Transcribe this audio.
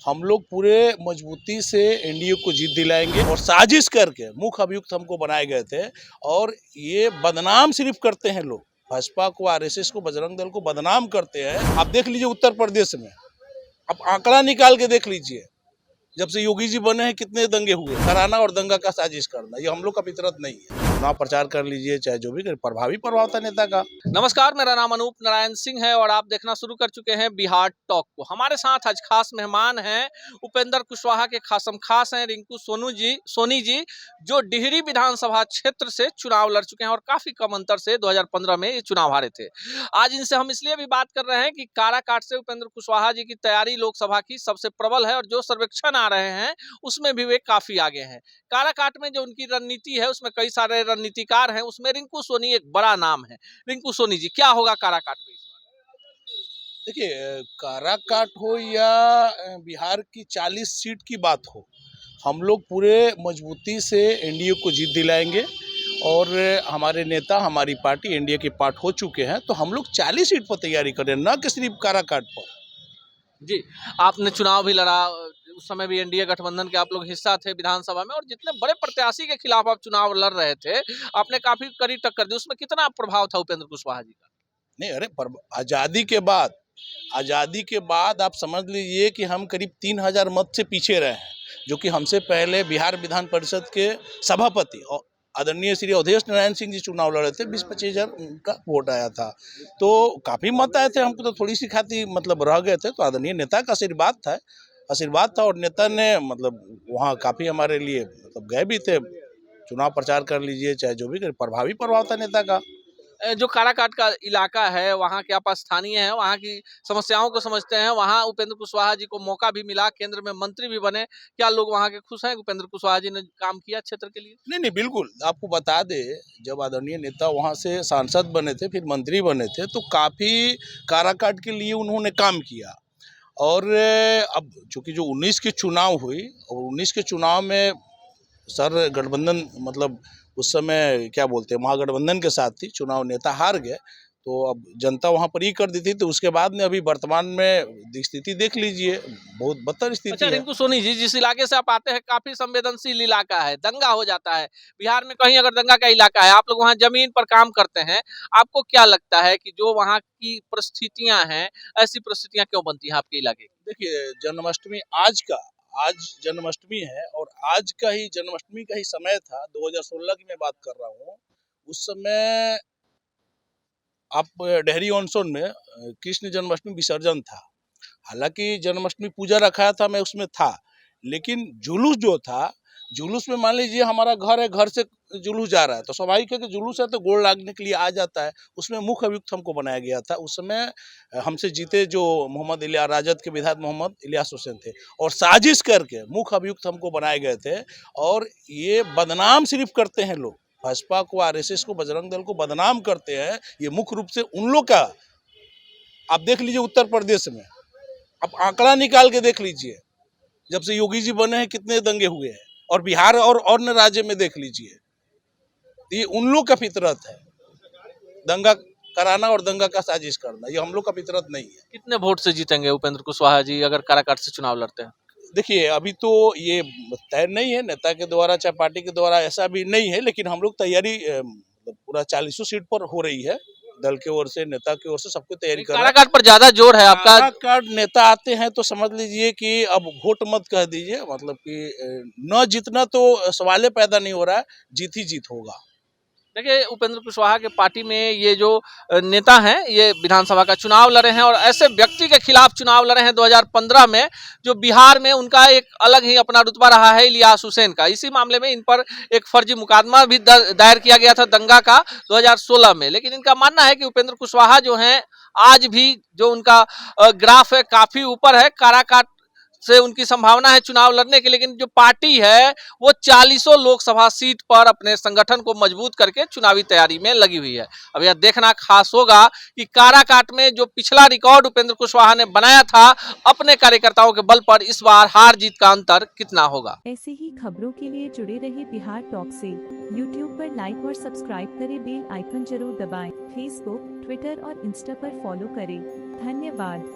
हम लोग पूरे मजबूती से एनडीए को जीत दिलाएंगे और साजिश करके मुख्य अभियुक्त हमको बनाए गए थे। और ये बदनाम सिर्फ करते हैं लोग, भाजपा को, आरएसएस को, बजरंग दल को बदनाम करते हैं। आप देख लीजिए उत्तर प्रदेश में, आप आंकड़ा निकाल के देख लीजिए, जब से योगी जी बने हैं कितने दंगे हुए। कराना और दंगा का साजिश करना ये हम लोग का फितरत नहीं है। चुनाव प्रचार कर लीजिए, चाहे जो भी करे, प्रभाव था नेता का। नमस्कार, मेरा नाम अनूप नारायण सिंह है और आप देखना शुरू कर चुके हैं बिहार टॉक को। हमारे साथ आज खास मेहमान हैं उपेंद्र कुशवाहा के खासम खास हैं रिंकू सोनी जी, जो डिहरी विधानसभा क्षेत्र से चुनाव लड़ चुके हैं और काफी कम अंतर से 2015 में ये चुनाव हारे थे। आज इनसे हम इसलिए भी बात कर रहे हैं कि काराकाट से उपेंद्र कुशवाहा जी की तैयारी लोकसभा की सबसे प्रबल है और जो सर्वेक्षण आ रहे हैं उसमें भी वे काफी आगे हैं। काराकाट में जो उनकी रणनीति है उसमें कई सारे रणनीतिकार हैं, उसमें रिंकू सोनी एक बड़ा नाम है। रिंकू सोनी जी, क्या होगा काराकाट में इस बार? देखिए, काराकाट हो या बिहार की 40 सीट की बात हो, हम लोग पूरे मजबूती से एनडीए को जीत दिलाएंगे। और हमारे नेता, हमारी पार्टी एनडीए के पार्ट हो चुके हैं, तो हम लोग 40 सीट पर तैयारी करें, न कि सिर्फ काराकाट पर। जी, आपने चुनाव भी लड़ा, उस समय भी एनडीए गठबंधन के आप लोग हिस्सा थे विधानसभा में, और जितने बड़े प्रत्याशी के खिलाफ आप चुनाव लड़ रहे थे, आपने काफी कड़ी टक्कर दी। उसमें कितना प्रभाव था उपेंद्र कुशवाहा जी का? नहीं, अरे आज़ादी के बाद आप समझ लीजिए कि हम करीब 3000 मत से पीछे रहे हैं, जो कि हमसे पहले बिहार विधान परिषद के सभापति और आदरणीय श्री अवधेश नारायण सिंह जी चुनाव लड़े थे। 20-25 हजार उनका वोट आया था, तो काफ़ी मत आए थे। हमको तो थोड़ी सी खाती मतलब रह गए थे, तो आदरणीय नेता का आशीर्वाद था। और नेता ने मतलब वहाँ काफ़ी हमारे लिए मतलब गए भी थे। चुनाव प्रचार कर लीजिए, चाहे जो भी करे, प्रभाव था नेता का। जो काराकाट का इलाका है, वहाँ के आप स्थानीय हैं, वहाँ की समस्याओं को समझते हैं। वहाँ उपेंद्र कुशवाहा जी को मौका भी मिला, केंद्र में मंत्री भी बने। क्या लोग वहाँ के खुश हैं उपेंद्र कुशवाहा जी ने काम किया क्षेत्र के लिए? नहीं, बिल्कुल। आपको बता दें, जब आदरणीय नेता वहाँ से सांसद बने थे, फिर मंत्री बने थे, तो काफ़ी काराकाट के लिए उन्होंने काम किया। और अब चूँकि जो 19 की चुनाव हुई, और 19 के चुनाव में सर गठबंधन मतलब उस समय क्या बोलते हैं, महागठबंधन के साथ थी, चुनाव नेता हार गए, तो अब जनता वहाँ पर ही कर दी थी। तो उसके बाद में अभी वर्तमान में स्थिति देख लीजिए, बहुत बदतर स्थिति अच्छा है। रिंकू सोनी जी, जिस इलाके से आप आते हैं काफी संवेदनशील इलाका है, दंगा हो जाता है। बिहार में कहीं अगर दंगा का इलाका है, आप लोग वहाँ जमीन पर काम करते हैं, आपको क्या लगता है कि जो वहाँ की परिस्थितियां हैं, ऐसी परिस्थितियां क्यों बनती हैं आपके इलाके? देखिए, जन्माष्टमी आज जन्माष्टमी है, और आज का ही जन्माष्टमी का ही समय था। 2016 की मैं बात कर रहा हूँ। उस समय आप डेहरी ऑन सोन में कृष्ण जन्माष्टमी विसर्जन था। हालांकि जन्माष्टमी पूजा रखा था, मैं उसमें था, लेकिन जुलूस जो था, जुलूस में मान लीजिए हमारा घर है, घर से जुलूस जा रहा है, तो स्वाभाविक है कि जुलूस है तो गोड़ लागने के लिए आ जाता है। उसमें मुख्य अभियुक्त हमको बनाया गया था। उस समय हमसे जीते जो मोहम्मद इलियास, राजद के विधायक मोहम्मद इलियास हुसैन थे, और साजिश करके मुख्य अभियुक्त हमको बनाए गए थे। और ये बदनाम सिर्फ करते हैं लोग, भाजपा को, आरएसएस को, बजरंग दल को बदनाम करते हैं। ये मुख्य रूप से उन लोग का, आप देख लीजिए उत्तर प्रदेश में, आप आंकड़ा निकाल के देख लीजिए, जब से योगी जी बने हैं कितने दंगे हुए हैं। और बिहार और अन्य राज्य में देख लीजिए, ये उन लोग का फितरत है, दंगा कराना और दंगा का साजिश करना, ये हम लोग का फितरत नहीं है। कितने वोट से जीतेंगे उपेंद्र कुशवाहा जी अगर काराकाट से चुनाव लड़ते हैं? देखिए, अभी तो ये तय नहीं है नेता के द्वारा चाहे पार्टी के द्वारा, ऐसा भी नहीं है, लेकिन हम लोग तैयारी मतलब पूरा 40 सीट पर हो रही है। दल की ओर से, नेता की ओर से सबको तैयारी कर रहा है। काराकाट पर ज्यादा जोर है आपका। काराकाट नेता आते हैं तो समझ लीजिए कि अब वोट मत कह दीजिए, मतलब कि न जीतना तो सवाल पैदा नहीं हो रहा है, जीत ही जीत होगा। देखिए, उपेंद्र कुशवाहा के पार्टी में ये जो नेता हैं, ये विधानसभा का चुनाव लड़े हैं और ऐसे व्यक्ति के खिलाफ चुनाव लड़े हैं 2015 में, जो बिहार में उनका एक अलग ही अपना रुतबा रहा है, इलियास हुसैन का। इसी मामले में इन पर एक फर्जी मुकदमा भी दायर किया गया था दंगा का 2016 में। लेकिन इनका मानना है कि उपेंद्र कुशवाहा जो हैं, आज भी जो उनका ग्राफ है काफी ऊपर है। काराकाट से उनकी संभावना है चुनाव लड़ने की, लेकिन जो पार्टी है वो 40 लोकसभा सीट पर अपने संगठन को मजबूत करके चुनावी तैयारी में लगी हुई है। अब यह देखना खास होगा कि काराकाट में जो पिछला रिकॉर्ड उपेंद्र कुशवाहा ने बनाया था अपने कार्यकर्ताओं के बल पर, इस बार हार जीत का अंतर कितना होगा। ऐसे ही खबरों के लिए जुड़े रहे बिहार टॉक से। यूट्यूब पर लाइक और सब्सक्राइब करें, बेल आइकन जरूर दबाएं। फेसबुक, ट्विटर और इंस्टा पर फॉलो करें। धन्यवाद।